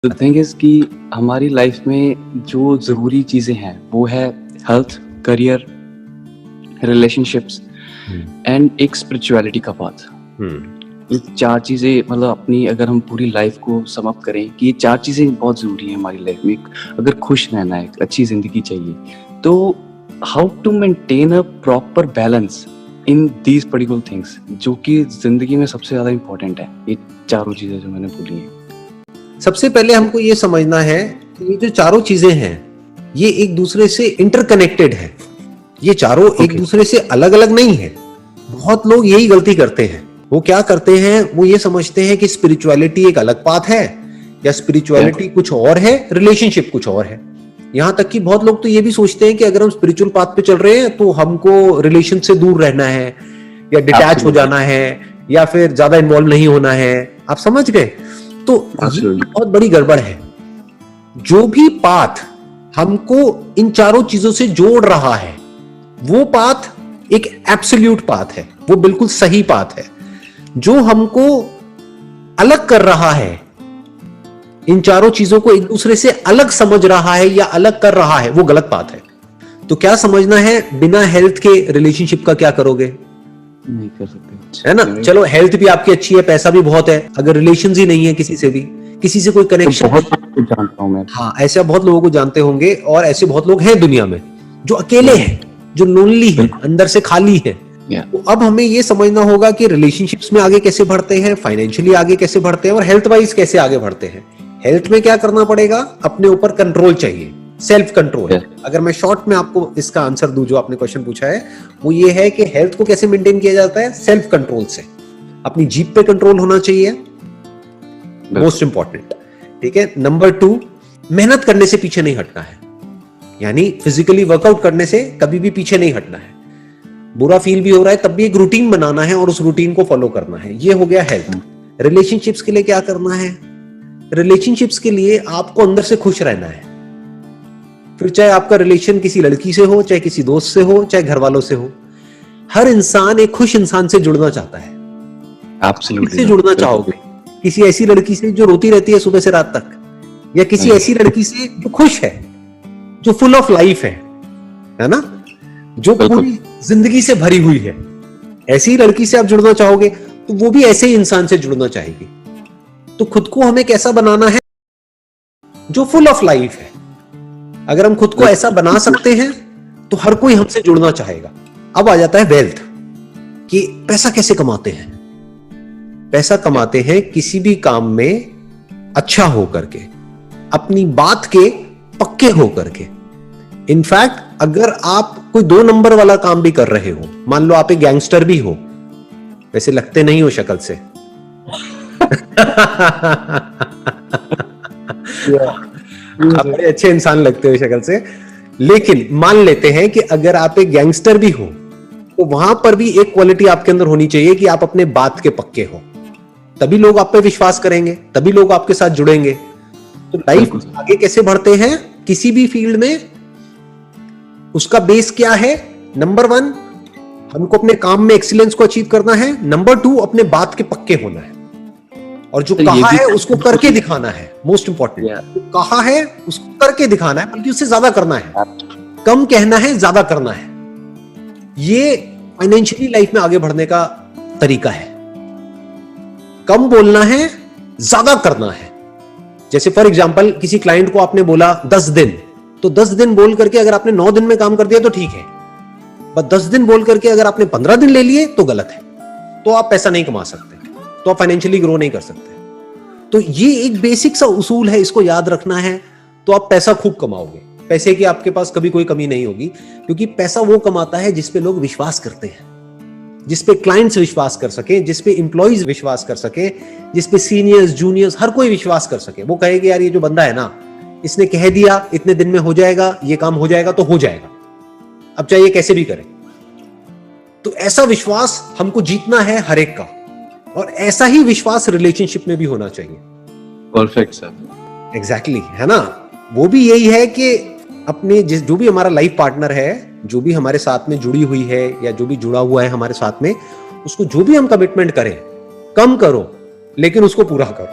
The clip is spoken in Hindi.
द थिंग इज़ कि हमारी लाइफ में जो ज़रूरी चीज़ें हैं वो है हेल्थ, करियर, रिलेशनशिप्स एंड एक स्पिरिचुअलिटी का पाथ। ये 4 चीज़ें मतलब अपनी अगर हम पूरी लाइफ को सम अप करें कि ये 4 चीज़ें बहुत ज़रूरी हैं हमारी लाइफ में। अगर खुश रहना है, एक अच्छी ज़िंदगी चाहिए, तो how to maintain a proper balance in these particular things जो कि ज़िंदगी में सबसे ज़्यादा इम्पोर्टेंट है, ये चारों चीज़ें जो मैंने बोली हैं। सबसे पहले हमको ये समझना है कि ये जो चारों चीजें हैं ये एक दूसरे से इंटरकनेक्टेड है। ये चारों एक दूसरे से अलग अलग नहीं है। बहुत लोग यही गलती करते हैं। वो क्या करते हैं, वो ये समझते हैं कि स्पिरिचुअलिटी एक अलग पाथ है या स्पिरिचुअलिटी कुछ और है, रिलेशनशिप कुछ और है। यहां तक कि बहुत लोग तो ये भी सोचते हैं कि अगर हम स्पिरिचुअल पाथ पे चल रहे हैं तो हमको रिलेशन से दूर रहना है या डिटैच हो जाना है या फिर ज्यादा इन्वॉल्व नहीं होना है। आप समझ गए? तो ये बहुत बड़ी गड़बड़ है। जो भी पाथ हमको इन चारों चीजों से जोड़ रहा है वो पाथ एक एब्सोल्यूट पाथ है, वो बिल्कुल सही पाथ है। जो हमको अलग कर रहा है, इन चारों चीजों को एक दूसरे से अलग समझ रहा है या अलग कर रहा है, वो गलत पाथ है। तो क्या समझना है, बिना हेल्थ के रिलेशनशिप का क्या करोगे? नहीं कर सकते, है ना? चलो हेल्थ भी आपकी अच्छी है, पैसा भी बहुत है, अगर रिलेशंस ही नहीं है किसी से भी, किसी से कोई कनेक्शन, बहुत कुछ जानता हूं मैं। हाँ, ऐसे बहुत लोगों को जानते होंगे और ऐसे बहुत लोग हैं दुनिया में जो अकेले हैं, जो लोनली हैं, अंदर से खाली हैं। तो अब हमें ये समझना होगा कि रिलेशनशिप्स में आगे कैसे बढ़ते हैं, फाइनेंशियली आगे कैसे बढ़ते हैं और हेल्थ वाइज कैसे आगे बढ़ते हैं। हेल्थ में क्या करना पड़ेगा, अपने ऊपर कंट्रोल चाहिए, सेल्फ कंट्रोल। अगर मैं शॉर्ट में आपको इसका आंसर दूं, जो आपने क्वेश्चन पूछा है, वो ये है कि हेल्थ को कैसे मेंटेन किया जाता है, सेल्फ कंट्रोल से। अपनी जीभ पे कंट्रोल होना चाहिए, मोस्ट इंपॉर्टेंट। ठीक है। नंबर 2, मेहनत करने से पीछे नहीं हटना है, यानी फिजिकली वर्कआउट करने से कभी भी पीछे नहीं हटना है। बुरा फील भी हो रहा है तब भी एक रूटीन बनाना है और उस रूटीन को फॉलो करना है। ये हो गया हेल्थ। रिलेशनशिप्स के लिए क्या करना है, रिलेशनशिप्स के लिए आपको अंदर से खुश रहना है। फिर चाहे आपका रिलेशन किसी लड़की से हो, चाहे किसी दोस्त से हो, चाहे घर वालों से हो, हर इंसान एक खुश इंसान से जुड़ना चाहता है। एब्सोल्युटली। किससे जुड़ना चाहोगे? किसी ऐसी लड़की से जो रोती रहती है सुबह से रात तक, या किसी ऐसी लड़की से जो खुश है, जो फुल ऑफ लाइफ है ना, जो पूरी जिंदगी से भरी हुई है? ऐसी लड़की से आप जुड़ना चाहोगे तो वो भी ऐसे ही इंसान से जुड़ना चाहेगी। तो खुद को हमें कैसा बनाना है, जो फुल ऑफ लाइफ है। अगर हम खुद को ऐसा बना सकते हैं तो हर कोई हमसे जुड़ना चाहेगा। अब आ जाता है वेल्थ, कि पैसा कैसे कमाते हैं। पैसा कमाते हैं किसी भी काम में अच्छा हो करके, अपनी बात के पक्के हो करके। इनफैक्ट अगर आप कोई 2 नंबर वाला काम भी कर रहे हो, मान लो आप एक गैंगस्टर भी हो, वैसे लगते नहीं हो शक्ल से आप बड़े अच्छे इंसान लगते हो शक्ल से, लेकिन मान लेते हैं कि अगर आप एक गैंगस्टर भी हो तो वहां पर भी एक क्वालिटी आपके अंदर होनी चाहिए कि आप अपने बात के पक्के हो। तभी लोग आप पे विश्वास करेंगे, तभी लोग आपके साथ जुड़ेंगे। तो लाइफ आगे कैसे बढ़ते हैं किसी भी फील्ड में, उसका बेस क्या है? नंबर 1, हमको अपने काम में एक्सीलेंस को अचीव करना है। नंबर 2, अपने बात के पक्के होना है, और जो कहा है उसको करके दिखाना है। मोस्ट इंपॉर्टेंट, जो कहा है उसको करके दिखाना है, बल्कि उससे ज्यादा करना है। कम कहना है, ज्यादा करना है। ये फाइनेंशियली लाइफ में आगे बढ़ने का तरीका है। कम बोलना है, ज्यादा करना है। जैसे फॉर एग्जांपल किसी क्लाइंट को आपने बोला 10 दिन, तो 10 दिन बोल करके अगर आपने 9 दिन में काम कर दिया तो ठीक है, बस 10 दिन बोल करके अगर आपने 15 दिन ले लिए तो गलत है। तो आप पैसा नहीं कमा सकते, तो आप फाइनेंशियली ग्रो नहीं कर सकते। तो ये एक बेसिक सा उसूल है, इसको याद रखना है, तो आप पैसा खूब कमाओगे। पैसे की आपके पास कभी कोई कमी नहीं होगी, क्योंकि पैसा वो कमाता है जिस पे लोग विश्वास करते हैं, जिस पे क्लाइंट्स विश्वास कर सके, जिस पे एम्प्लॉइज विश्वास कर सके, जिस पे सीनियर्स जूनियर्स हर कोई विश्वास कर सके। वो कहे कि यार ये जो बंदा है ना, इसने कह दिया इतने दिन में हो जाएगा, ये काम हो जाएगा तो हो जाएगा, अब चाहे ये कैसे भी करे। तो ऐसा विश्वास हमको जीतना है हर एक का, और ऐसा ही विश्वास रिलेशनशिप में भी होना चाहिए। Perfect sir. एग्जैक्टली, है ना। वो भी यही है कि अपने जो भी हमारा लाइफ पार्टनर है, जो भी हमारे साथ में जुड़ी हुई है या जो भी जुड़ा हुआ है हमारे साथ में, उसको जो भी हम कमिटमेंट करें, कम करो लेकिन उसको पूरा करो।